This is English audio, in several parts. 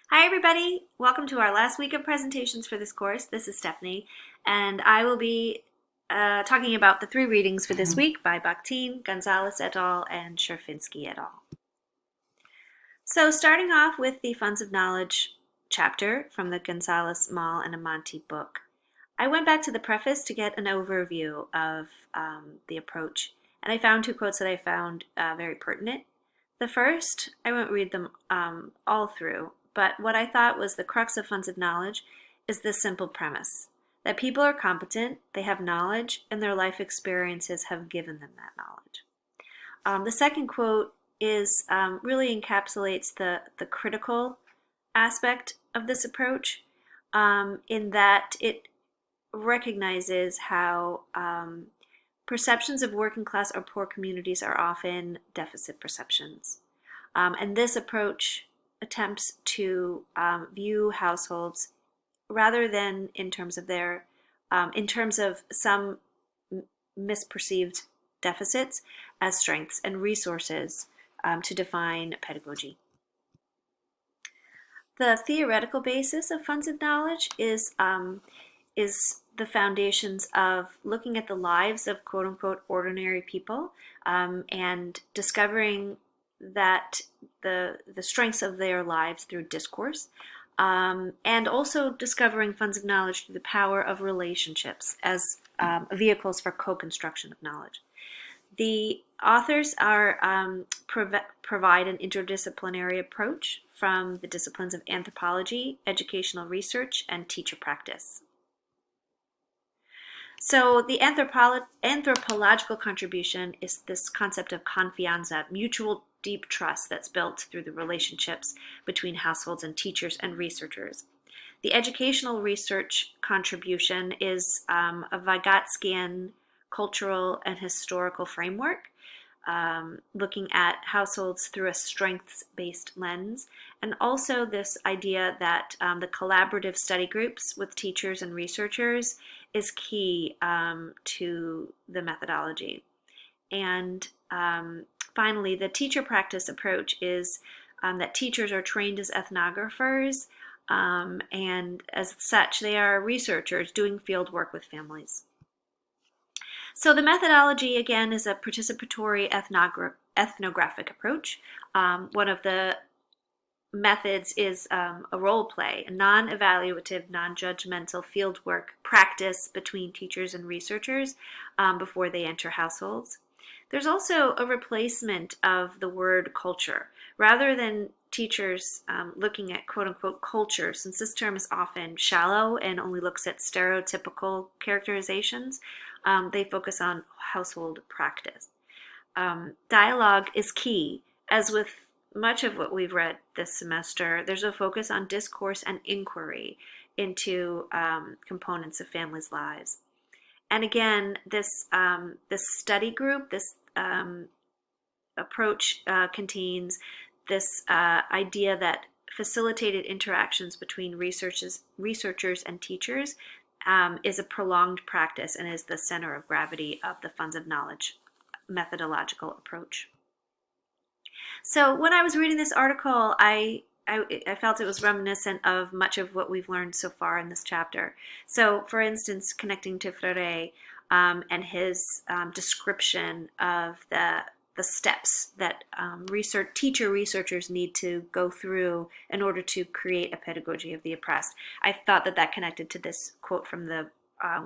Hi everybody, welcome to our last week of presentations for this course. This is Stephanie, and I will be talking about the three readings for this week by Bakhtin, Gonzalez et al., and Sherfinsky et al. So starting off with the Funds of Knowledge chapter from the Gonzalez, Mall, and Amonte book. I went back to the preface to get an overview of the approach, and I found two quotes that I found very pertinent. The first, I won't read them all through, but what I thought was the crux of Funds of Knowledge is this simple premise, that people are competent, they have knowledge, and their life experiences have given them that knowledge. The second quote is really encapsulates the critical aspect of this approach in that it recognizes how perceptions of working class or poor communities are often deficit perceptions. And this approach attempts to view households rather than in terms of some misperceived deficits as strengths and resources to define pedagogy. The theoretical basis of Funds of Knowledge is the foundations of looking at the lives of quote-unquote ordinary people and discovering that the strengths of their lives through discourse, and also discovering Funds of Knowledge through the power of relationships as vehicles for co-construction of knowledge. The authors provide an interdisciplinary approach from the disciplines of anthropology, educational research, and teacher practice. So the anthropological contribution is this concept of confianza, mutual deep trust that's built through the relationships between households and teachers and researchers. The educational research contribution is a Vygotskian cultural and historical framework, looking at households through a strengths-based lens, and also this idea that the collaborative study groups with teachers and researchers is key to the methodology. And finally, the teacher practice approach is that teachers are trained as ethnographers, and as such, they are researchers doing field work with families. So the methodology, again, is a participatory ethnographic approach. One of the methods is a role play, a non-evaluative, non-judgmental fieldwork practice between teachers and researchers before they enter households. There's also a replacement of the word culture. Rather than teachers looking at quote-unquote culture, since this term is often shallow and only looks at stereotypical characterizations, they focus on household practice. Dialogue is key. As with much of what we've read this semester, there's a focus on discourse and inquiry into components of families' lives. And again, this study group, this approach contains this idea that facilitated interactions between researchers and teachers is a prolonged practice and is the center of gravity of the Funds of Knowledge methodological approach. So when I was reading this article, I felt it was reminiscent of much of what we've learned so far in this chapter. So for instance, connecting to Freire and his description of the steps that researchers need to go through in order to create a pedagogy of the oppressed. I thought that connected to this quote from the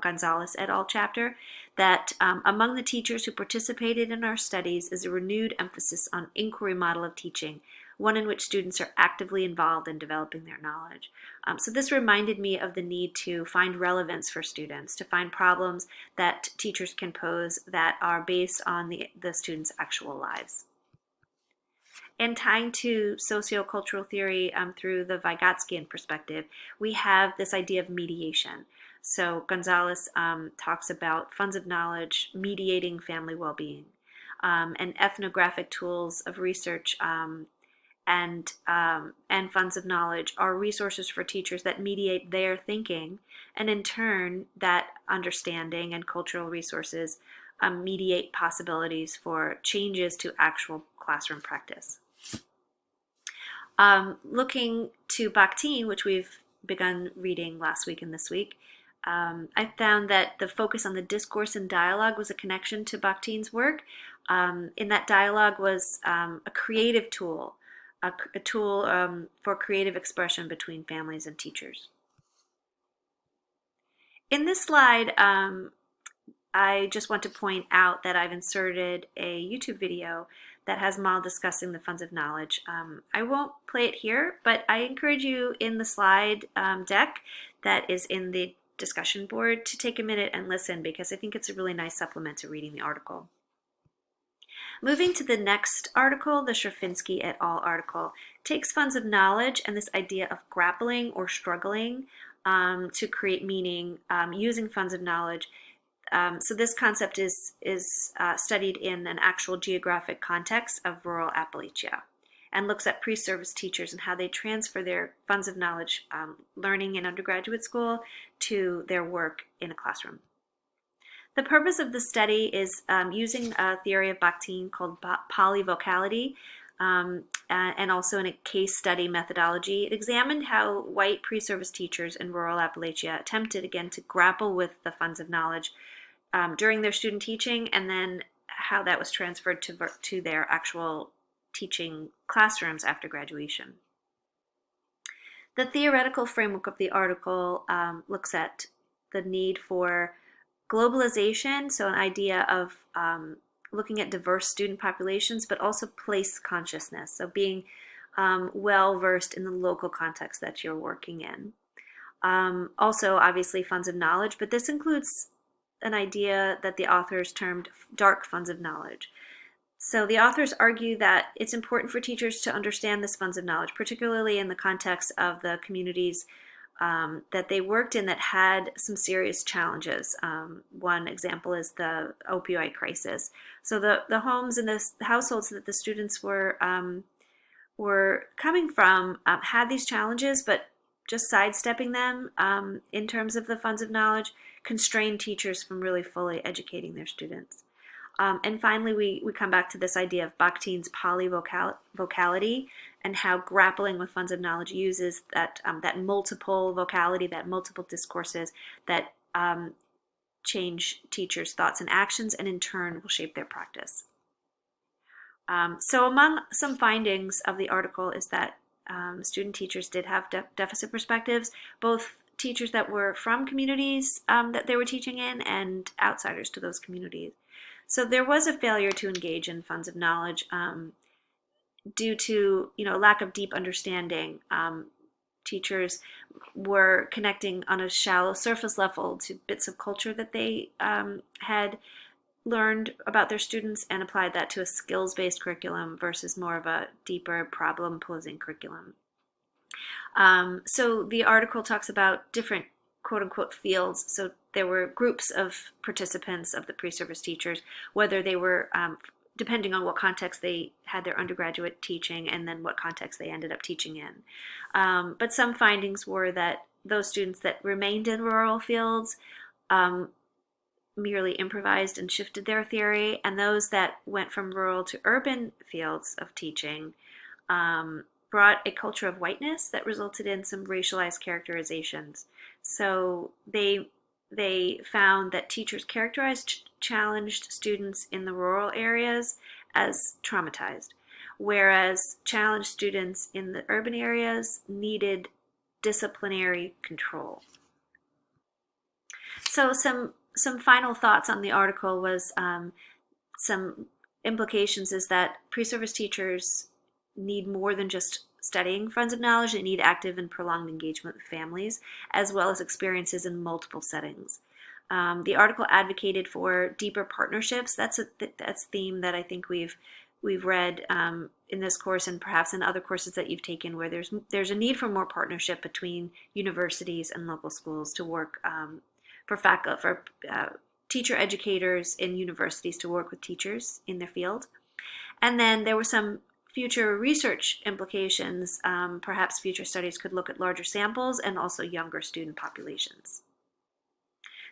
Gonzalez et al. Chapter, that among the teachers who participated in our studies is a renewed emphasis on inquiry model of teaching, one in which students are actively involved in developing their knowledge. So this reminded me of the need to find relevance for students, to find problems that teachers can pose that are based on the students' actual lives. And tying to sociocultural theory through the Vygotskian perspective, we have this idea of mediation. So Gonzalez talks about Funds of Knowledge mediating family well-being, and ethnographic tools of research and Funds of Knowledge are resources for teachers that mediate their thinking, and in turn, that understanding and cultural resources mediate possibilities for changes to actual classroom practice. Looking to Bakhtin, which we've begun reading last week and this week, I found that the focus on the discourse and dialogue was a connection to Bakhtin's work. In that dialogue was a creative tool, a tool for creative expression between families and teachers. In this slide, I just want to point out that I've inserted a YouTube video that has Mal discussing the funds of knowledge. I won't play it here, but I encourage you in the slide deck that is in the discussion board to take a minute and listen, because I think it's a really nice supplement to reading the article. Moving to the next article, the Sherfinsky et al. Article, takes funds of knowledge and this idea of grappling or struggling to create meaning using funds of knowledge. So this concept is studied in an actual geographic context of rural Appalachia and looks at pre-service teachers and how they transfer their funds of knowledge learning in undergraduate school to their work in a classroom. The purpose of the study is using a theory of Bakhtin called polyvocality, and also in a case study methodology. It examined how white pre-service teachers in rural Appalachia attempted again to grapple with the funds of knowledge during their student teaching, and then how that was transferred to their actual teaching classrooms after graduation. The theoretical framework of the article looks at the need for globalization, so an idea of looking at diverse student populations, but also place consciousness, so being well versed in the local context that you're working in. Also, obviously, funds of knowledge, but this includes an idea that the authors termed dark funds of knowledge. So the authors argue that it's important for teachers to understand this funds of knowledge, particularly in the context of the communities that they worked in that had some serious challenges. One example is the opioid crisis. So the homes and the households that the students were coming from had these challenges, but just sidestepping them in terms of the funds of knowledge constrained teachers from really fully educating their students. And finally, we come back to this idea of Bakhtin's polyvocality and how grappling with funds of knowledge uses that multiple vocality, that multiple discourses that change teachers' thoughts and actions, and in turn will shape their practice. So among some findings of the article is that student teachers did have deficit perspectives, both teachers that were from communities that they were teaching in and outsiders to those communities. So there was a failure to engage in funds of knowledge due to lack of deep understanding. Teachers were connecting on a shallow surface level to bits of culture that they had learned about their students and applied that to a skills-based curriculum versus more of a deeper problem-posing curriculum. So the article talks about different quote-unquote fields. So there were groups of participants of the pre-service teachers, whether they were, depending on what context they had their undergraduate teaching and then what context they ended up teaching in. But some findings were that those students that remained in rural fields merely improvised and shifted their theory, and those that went from rural to urban fields of teaching brought a culture of whiteness that resulted in some racialized characterizations. So they found that teachers characterized challenged students in the rural areas as traumatized, whereas challenged students in the urban areas needed disciplinary control. So some final thoughts on the article was some implications is that pre-service teachers need more than just studying funds of knowledge. They need active and prolonged engagement with families, as well as experiences in multiple settings. The article advocated for deeper partnerships. That's a theme that I think we've read in this course and perhaps in other courses that you've taken, where there's a need for more partnership between universities and local schools to work for teacher educators in universities to work with teachers in their field. And then there were some future research implications. Perhaps future studies could look at larger samples and also younger student populations.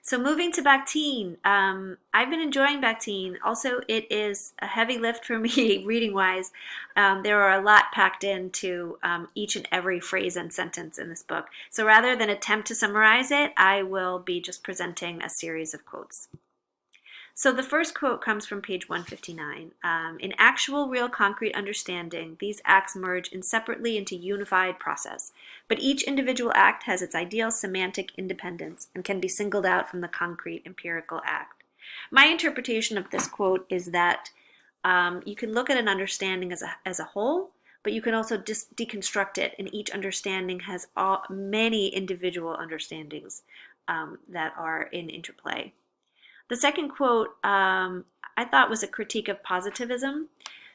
So moving to Bakhtin, I've been enjoying Bakhtin. Also, it is a heavy lift for me reading wise. There are a lot packed into each and every phrase and sentence in this book. So rather than attempt to summarize it, I will be just presenting a series of quotes. So the first quote comes from page 159. In actual, real, concrete understanding, these acts merge separately into unified process, but each individual act has its ideal semantic independence and can be singled out from the concrete empirical act. My interpretation of this quote is that you can look at an understanding as a whole, but you can also deconstruct it, and each understanding has many individual understandings that are in interplay. The second quote I thought was a critique of positivism.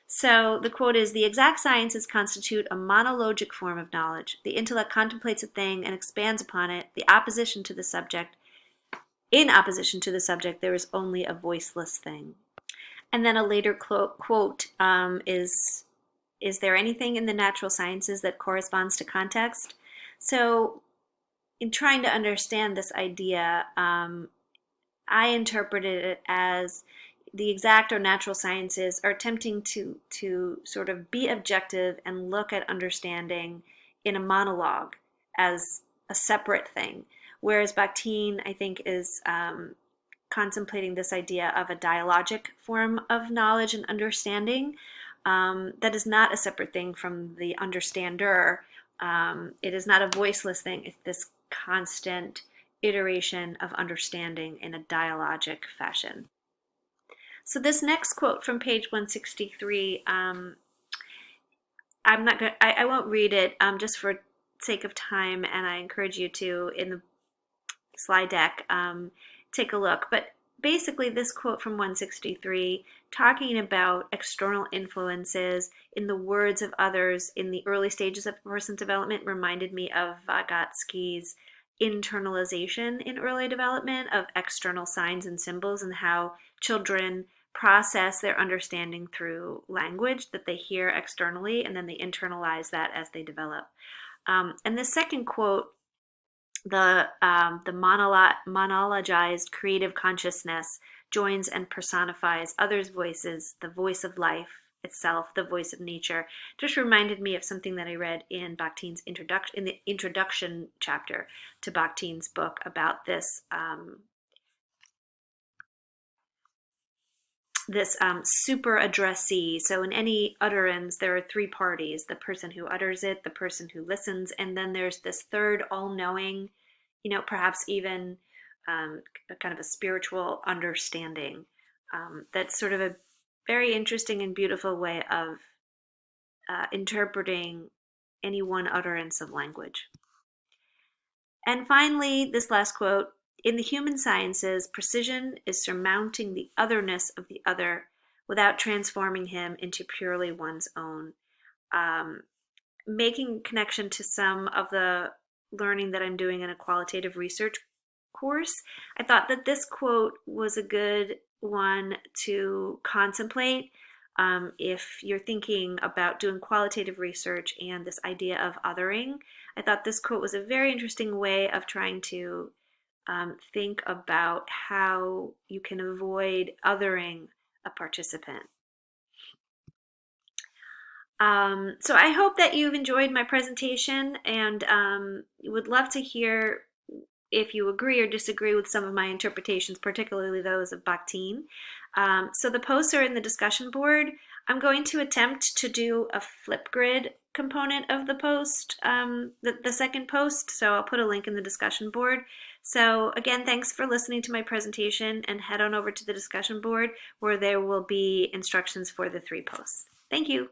So the quote is, the exact sciences constitute a monologic form of knowledge. The intellect contemplates a thing and expands upon it. In opposition to the subject, there is only a voiceless thing. And then a later quote is there anything in the natural sciences that corresponds to context? So in trying to understand this idea, I interpreted it as the exact or natural sciences are attempting to sort of be objective and look at understanding in a monologue as a separate thing, whereas Bakhtin, I think, is contemplating this idea of a dialogic form of knowledge and understanding that is not a separate thing from the understander. It is not a voiceless thing. It's this constant iteration of understanding in a dialogic fashion. So this next quote from page 163, I won't read it just for sake of time, and I encourage you to, in the slide deck, take a look. But basically this quote from 163, talking about external influences in the words of others in the early stages of a person's development, reminded me of Vygotsky's internalization in early development of external signs and symbols, and how children process their understanding through language that they hear externally, and then they internalize that as they develop. And the second quote, the monologized creative consciousness joins and personifies others' voices, the voice of life itself, the voice of nature, just reminded me of something that I read in Bakhtin's introduction, in the introduction chapter to Bakhtin's book about this super addressee. So in any utterance, there are three parties: the person who utters it, the person who listens, and then there's this third all-knowing, perhaps even a kind of a spiritual understanding. That's sort of a very interesting and beautiful way of interpreting any one utterance of language. And finally, this last quote, in the human sciences, precision is surmounting the otherness of the other without transforming him into purely one's own. Making connection to some of the learning that I'm doing in a qualitative research course, I thought that this quote was a good one to contemplate if you're thinking about doing qualitative research and this idea of othering. I thought this quote was a very interesting way of trying to think about how you can avoid othering a participant. So I hope that you've enjoyed my presentation, and would love to hear if you agree or disagree with some of my interpretations, particularly those of Bakhtin. So the posts are in the discussion board. I'm going to attempt to do a Flipgrid component of the post, the second post, so I'll put a link in the discussion board. So again, thanks for listening to my presentation, and head on over to the discussion board where there will be instructions for the three posts. Thank you.